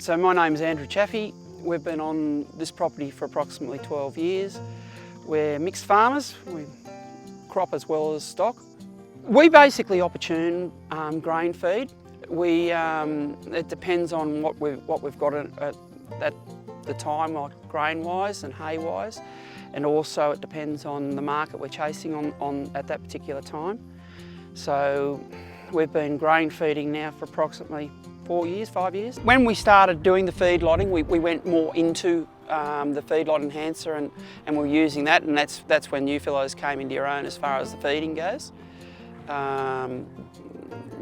So my name is Andrew Chaffey. We've been on this property for approximately 12 years. We're mixed farmers, we crop as well as stock. We basically opportune grain feed. It depends on what we've got at the time, like grain-wise and hay-wise, and also it depends on the market we're chasing on at that particular time. So we've been grain feeding now for approximately 5 years. When we started doing the feedlotting, we went more into the feedlot enhancer and we're using that, and that's when New Fellows came into your own as far as the feeding goes. The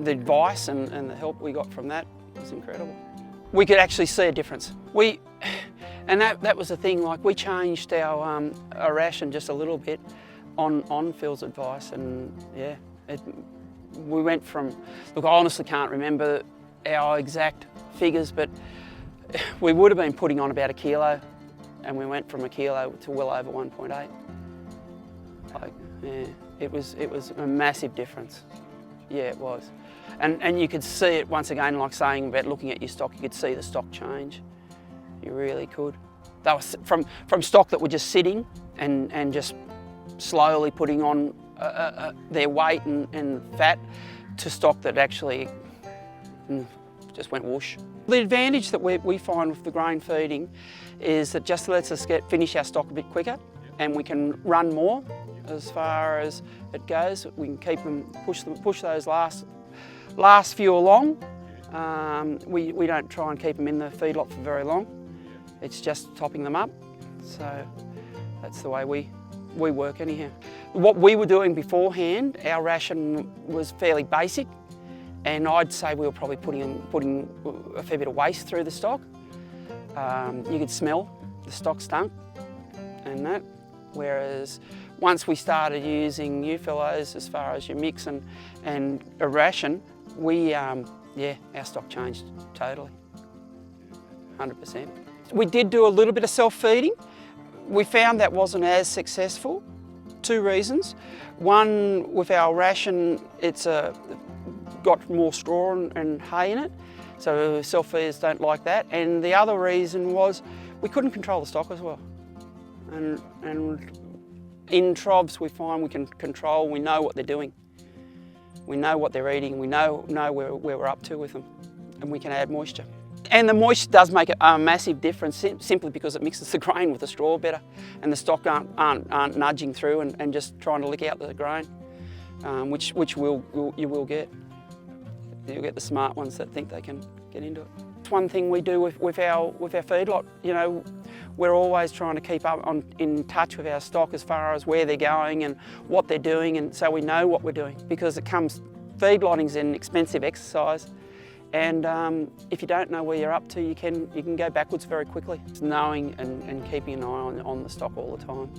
advice and the help we got from that was incredible. We could actually see a difference. And that was the thing, like we changed our ration just a little bit on Phil's advice, and yeah, we went from, look, I honestly can't remember our exact figures, but we would have been putting on about 1 kilo, and we went from 1 kilo to well over 1.8. Like, yeah, it was a massive difference. Yeah, it was. And you could see it once again, like saying about looking at your stock, you could see the stock change. You really could. That was from stock that were just sitting and just slowly putting on their weight and fat to stock that actually just went whoosh. The advantage that we find with the grain feeding is that just lets us finish our stock a bit quicker, and we can run more as far as it goes. We can keep them, push those last few along. We don't try and keep them in the feedlot for very long. It's just topping them up. So that's the way we work anyhow. What we were doing beforehand, our ration was fairly basic, and I'd say we were probably putting a fair bit of waste through the stock. You could smell the stock stunk and that. Whereas once we started using New Fellows as far as your mix and a ration, yeah, our stock changed totally, 100%. We did do a little bit of self-feeding. We found that wasn't as successful. 2 reasons. One, with our ration, it's got more straw and hay in it, so self-feeders don't like that. And the other reason was we couldn't control the stock as well. And in TROVs we find we can control, we know what they're doing. We know what they're eating, we know where we're up to with them, and we can add moisture. And the moisture does make a massive difference simply because it mixes the grain with the straw better, and the stock aren't nudging through and just trying to lick out the grain, which you will get. You'll get the smart ones that think they can get into it. It's one thing we do with our feedlot. You know, we're always trying to keep up in touch with our stock as far as where they're going and what they're doing, and so we know what we're doing, because feedlotting's an expensive exercise, and if you don't know where you're up to, you can go backwards very quickly. It's knowing and keeping an eye on the stock all the time.